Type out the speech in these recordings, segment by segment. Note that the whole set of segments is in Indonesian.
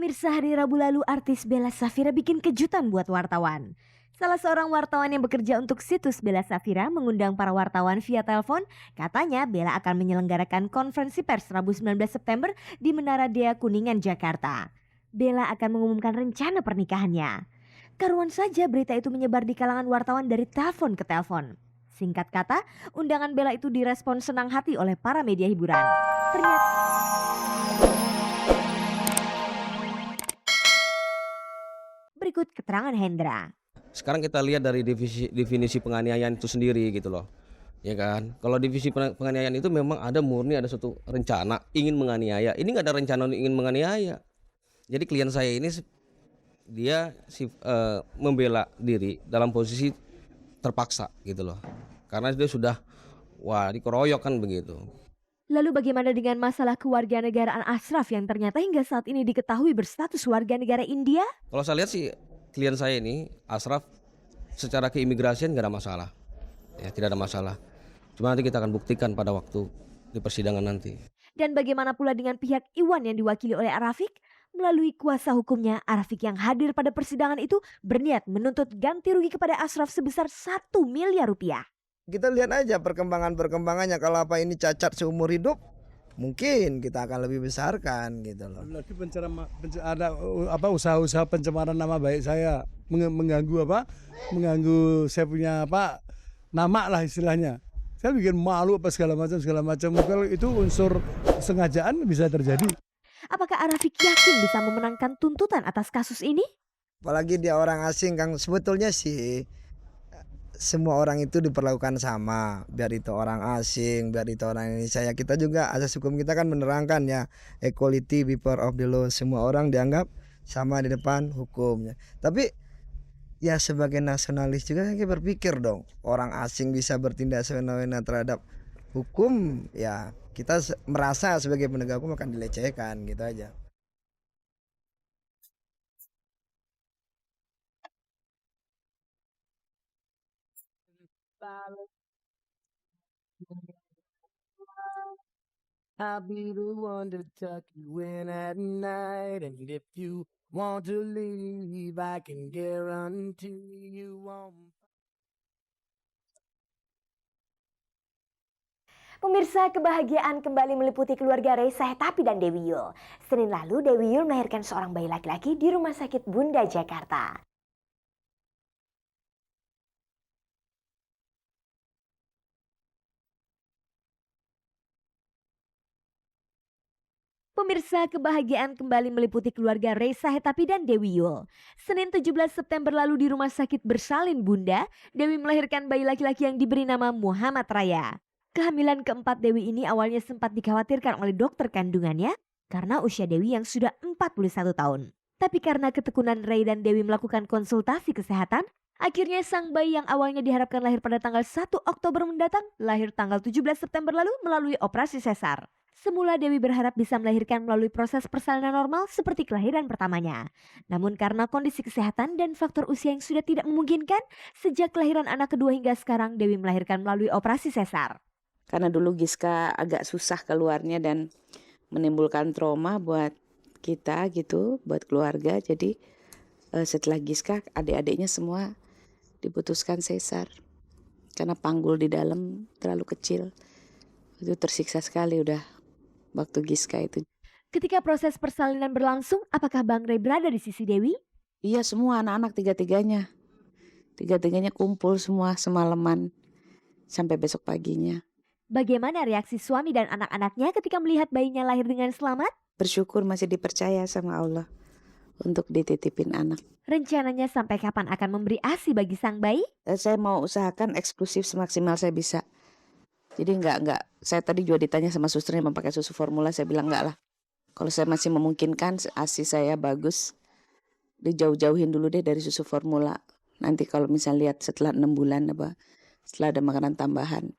Pemirsa, hari Rabu lalu artis Bella Safira bikin kejutan buat wartawan. Salah seorang wartawan yang bekerja untuk situs Bella Safira mengundang para wartawan via telepon. Katanya Bella akan menyelenggarakan konferensi pers Rabu 19 September di Menara Dea Kuningan, Jakarta. Bella akan mengumumkan rencana pernikahannya. Karuan saja berita itu menyebar di kalangan wartawan dari telepon ke telepon. Singkat kata, undangan Bella itu direspon senang hati oleh para media hiburan. Ternyata berikut keterangan Hendra. Sekarang kita lihat dari definisi penganiayaan itu sendiri gitu loh. Ya kan? Kalau divisi penganiayaan itu memang ada murni, ada suatu rencana ingin menganiaya. Ini nggak ada rencana ingin menganiaya. Jadi klien saya ini dia membela diri dalam posisi terpaksa gitu loh. Karena dia sudah dikeroyok kan begitu. Lalu bagaimana dengan masalah kewarganegaraan Ashraf yang ternyata hingga saat ini diketahui berstatus warga negara India? Kalau saya lihat sih klien saya ini Ashraf secara keimigrasian nggak ada masalah. Ya, tidak ada masalah. Cuma nanti kita akan buktikan pada waktu di persidangan nanti. Dan bagaimana pula dengan pihak Iwan yang diwakili oleh Arafik? Melalui kuasa hukumnya, Arafik yang hadir pada persidangan itu berniat menuntut ganti rugi kepada Ashraf sebesar 1 miliar rupiah. Kita lihat aja perkembangannya, kalau apa ini cacat seumur hidup, mungkin kita akan lebih besarkan gitu loh. Lagi ada usaha-usaha pencemaran nama baik saya, mengganggu saya punya nama lah istilahnya. Saya bikin malu segala macam. Kalau itu unsur sengajaan bisa terjadi. Apakah Arafik yakin bisa memenangkan tuntutan atas kasus ini? Apalagi dia orang asing, Kang. Sebetulnya sih semua orang itu diperlakukan sama, biar itu orang asing, biar itu orang Indonesia. Ya, kita juga asas hukum kita kan menerangkan ya, equality before of the law, semua orang dianggap sama di depan hukumnya. Tapi ya sebagai nasionalis juga kita berpikir dong, orang asing bisa bertindak semena-mena terhadap hukum, ya kita merasa sebagai penegak hukum akan dilecehkan gitu aja. I'll be the one to tuck you in at night, and if you want to leave, I can guarantee you won't. Pemirsa, kebahagiaan kembali meliputi keluarga Reysa Hetapi dan Dewi Yul. Senin lalu Dewi Yul melahirkan seorang bayi laki-laki di Rumah Sakit Bunda, Jakarta. Pemirsa, kebahagiaan kembali meliputi keluarga Reysa Hetapi dan Dewi Yul. Senin 17 September lalu di Rumah Sakit Bersalin Bunda, Dewi melahirkan bayi laki-laki yang diberi nama Muhammad Raya. Kehamilan keempat Dewi ini awalnya sempat dikhawatirkan oleh dokter kandungannya karena usia Dewi yang sudah 41 tahun. Tapi karena ketekunan Ray dan Dewi melakukan konsultasi kesehatan, akhirnya sang bayi yang awalnya diharapkan lahir pada tanggal 1 Oktober mendatang, lahir tanggal 17 September lalu melalui operasi sesar. Semula Dewi berharap bisa melahirkan melalui proses persalinan normal seperti kelahiran pertamanya. Namun karena kondisi kesehatan dan faktor usia yang sudah tidak memungkinkan, sejak kelahiran anak kedua hingga sekarang Dewi melahirkan melalui operasi sesar. Karena dulu Giska agak susah keluarnya dan menimbulkan trauma buat kita gitu, buat keluarga. Jadi setelah Giska, adik-adiknya semua diputuskan sesar. Karena panggul di dalam terlalu kecil. Itu tersiksa sekali udah waktu Giska itu. Ketika proses persalinan berlangsung, apakah Bang Ray berada di sisi Dewi? Iya, semua anak-anak tiga-tiganya. Tiga-tiganya kumpul semua semalaman sampai besok paginya. Bagaimana reaksi suami dan anak-anaknya ketika melihat bayinya lahir dengan selamat? Bersyukur masih dipercaya sama Allah untuk dititipin anak. Rencananya sampai kapan akan memberi ASI bagi sang bayi? Saya mau usahakan eksklusif semaksimal saya bisa. Jadi enggak. Saya tadi juga ditanya sama susternya mau pakai susu formula, saya bilang enggak lah. Kalau saya masih memungkinkan ASI saya bagus, dijauh-jauhin dulu deh dari susu formula. Nanti kalau misalnya lihat setelah 6 bulan setelah ada makanan tambahan.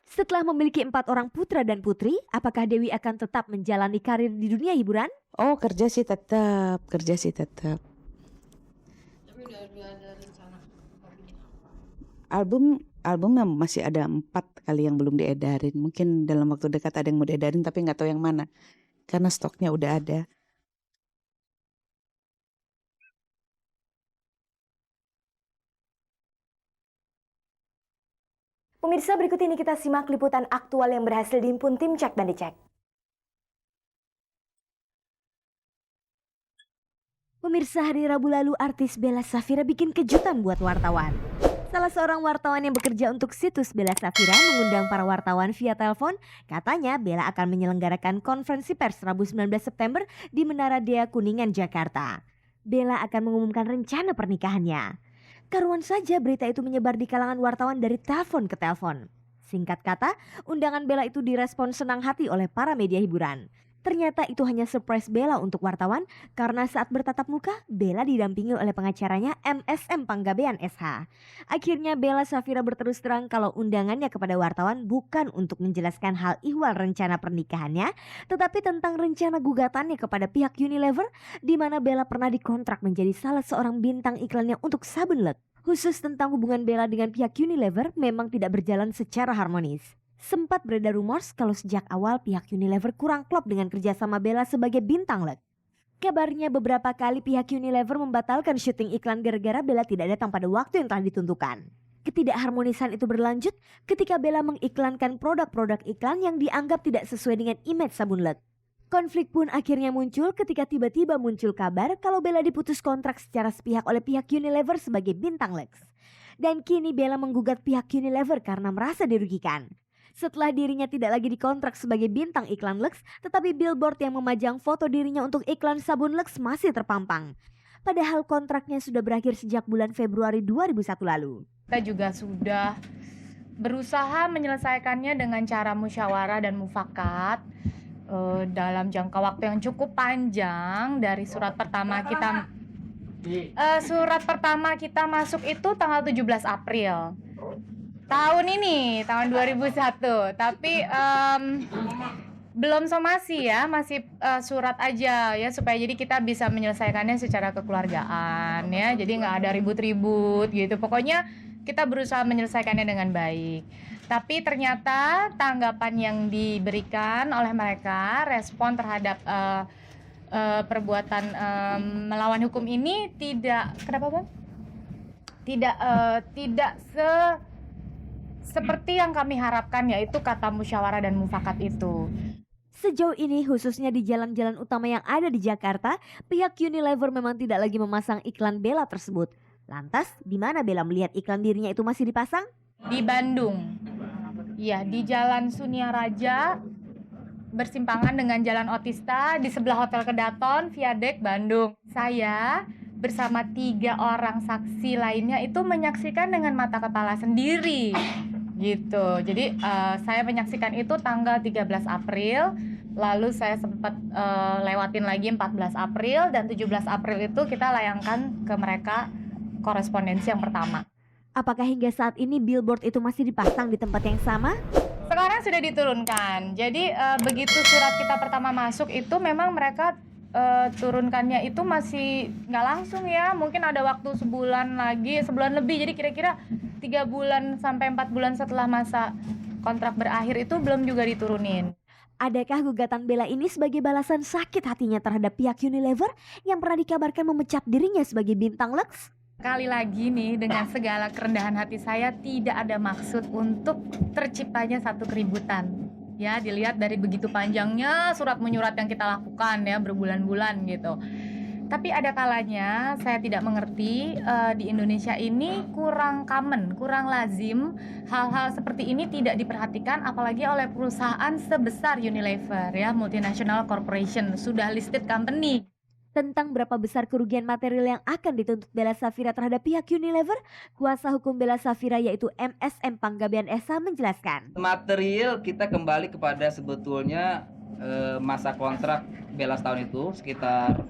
Setelah memiliki 4 orang putra dan putri, apakah Dewi akan tetap menjalani karir di dunia hiburan? Oh, kerja sih tetap. Tapi udah ada rencana mau bikin apa? Albumnya masih ada 4 kali yang belum diedarin. Mungkin dalam waktu dekat ada yang mau diedarin tapi nggak tahu yang mana. Karena stoknya udah ada. Pemirsa, berikut ini kita simak liputan aktual yang berhasil dihimpun tim Cek dan Dicek. Pemirsa, hari Rabu lalu artis Bella Saphira bikin kejutan buat wartawan. Salah seorang wartawan yang bekerja untuk situs Bella Saphira mengundang para wartawan via telepon. Katanya Bella akan menyelenggarakan konferensi pers Rabu 19 September di Menara Dea Kuningan, Jakarta. Bella akan mengumumkan rencana pernikahannya. Karuan saja berita itu menyebar di kalangan wartawan dari telepon ke telepon. Singkat kata, undangan Bella itu direspon senang hati oleh para media hiburan. Ternyata itu hanya surprise Bella untuk wartawan karena saat bertatap muka, Bella didampingi oleh pengacaranya MSM Panggabean SH. Akhirnya Bella Saphira berterus terang kalau undangannya kepada wartawan bukan untuk menjelaskan hal ihwal rencana pernikahannya, tetapi tentang rencana gugatannya kepada pihak Unilever, di mana Bella pernah dikontrak menjadi salah seorang bintang iklannya untuk sabun Lux. Khusus tentang hubungan Bella dengan pihak Unilever memang tidak berjalan secara harmonis. Sempat beredar rumors kalau sejak awal pihak Unilever kurang klop dengan kerjasama Bella sebagai bintang Lux. Kabarnya beberapa kali pihak Unilever membatalkan syuting iklan gara-gara Bella tidak datang pada waktu yang telah ditentukan. Ketidakharmonisan itu berlanjut ketika Bella mengiklankan produk-produk iklan yang dianggap tidak sesuai dengan image sabun Lux. Konflik pun akhirnya muncul ketika tiba-tiba muncul kabar kalau Bella diputus kontrak secara sepihak oleh pihak Unilever sebagai bintang Lux. Dan kini Bella menggugat pihak Unilever karena merasa dirugikan. Setelah dirinya tidak lagi dikontrak sebagai bintang iklan Lux, tetapi billboard yang memajang foto dirinya untuk iklan sabun Lux masih terpampang. Padahal kontraknya sudah berakhir sejak bulan Februari 2001 lalu. Kita juga sudah berusaha menyelesaikannya dengan cara musyawarah dan mufakat dalam jangka waktu yang cukup panjang. Dari surat pertama kita masuk itu tanggal 17 April. Tahun ini, tahun 2001, tapi belum somasi ya, masih surat aja ya, supaya jadi kita bisa menyelesaikannya secara kekeluargaan ya, jadi nggak ada ribut-ribut gitu. Pokoknya kita berusaha menyelesaikannya dengan baik. Tapi ternyata tanggapan yang diberikan oleh mereka, respon terhadap perbuatan melawan hukum ini tidak, kenapa Bang? Tidak seperti yang kami harapkan, yaitu kata musyawarah dan mufakat itu. Sejauh ini khususnya di jalan-jalan utama yang ada di Jakarta, pihak Unilever memang tidak lagi memasang iklan Bella tersebut. Lantas, di mana Bella melihat iklan dirinya itu masih dipasang? Di Bandung. Iya, di Jalan Sunia Raja, bersimpangan dengan Jalan Otista, di sebelah Hotel Kedaton, Viadek, Bandung. Saya bersama 3 orang saksi lainnya itu menyaksikan dengan mata kepala sendiri. Gitu. Jadi saya menyaksikan itu tanggal 13 April, lalu saya sempat lewatin lagi 14 April, dan 17 April itu kita layangkan ke mereka korespondensi yang pertama. Apakah hingga saat ini billboard itu masih dipasang di tempat yang sama? Sekarang sudah diturunkan. Jadi begitu surat kita pertama masuk itu memang mereka turunkannya itu masih nggak langsung ya, mungkin ada waktu sebulan lebih, jadi kira-kira 3 bulan sampai 4 bulan setelah masa kontrak berakhir itu belum juga diturunin. Adakah gugatan Bella ini sebagai balasan sakit hatinya terhadap pihak Unilever yang pernah dikabarkan memecat dirinya sebagai bintang Lux? Kali lagi nih, dengan segala kerendahan hati saya, tidak ada maksud untuk terciptanya satu keributan. Ya, dilihat dari begitu panjangnya surat menyurat yang kita lakukan ya, berbulan-bulan gitu. Tapi ada kalanya saya tidak mengerti, di Indonesia ini kurang common, kurang lazim hal-hal seperti ini tidak diperhatikan, apalagi oleh perusahaan sebesar Unilever ya, multinational corporation, sudah listed company. Tentang berapa besar kerugian material yang akan dituntut Bella Saphira terhadap pihak Unilever, kuasa hukum Bella Saphira yaitu MSM Panggabean SH menjelaskan. Material kita kembali kepada sebetulnya masa kontrak Bella setahun itu sekitar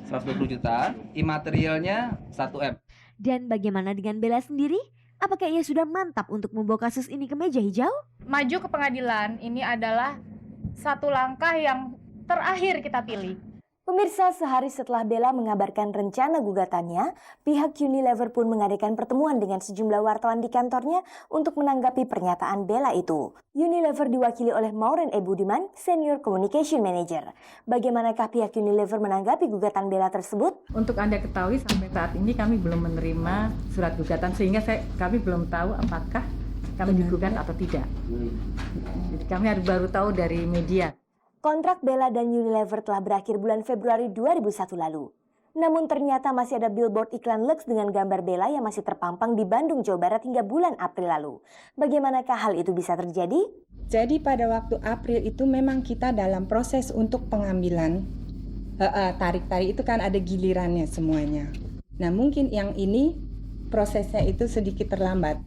120 juta, imaterialnya 1M. Dan bagaimana dengan Bella sendiri? Apakah ia sudah mantap untuk membawa kasus ini ke meja hijau? Maju ke pengadilan ini adalah satu langkah yang terakhir kita pilih. Pemirsa, sehari setelah Bella mengabarkan rencana gugatannya, pihak Unilever pun mengadakan pertemuan dengan sejumlah wartawan di kantornya untuk menanggapi pernyataan Bella itu. Unilever diwakili oleh Maureen E. Budiman, Senior Communication Manager. Bagaimanakah pihak Unilever menanggapi gugatan Bella tersebut? Untuk Anda ketahui, sampai saat ini kami belum menerima surat gugatan, sehingga kami belum tahu apakah kami digugat atau tidak. Jadi kami baru tahu dari media. Kontrak Bella dan Unilever telah berakhir bulan Februari 2001 lalu. Namun ternyata masih ada billboard iklan Lux dengan gambar Bella yang masih terpampang di Bandung, Jawa Barat hingga bulan April lalu. Bagaimanakah hal itu bisa terjadi? Jadi pada waktu April itu memang kita dalam proses untuk pengambilan tarik-tarik itu kan ada gilirannya semuanya. Nah mungkin yang ini prosesnya itu sedikit terlambat.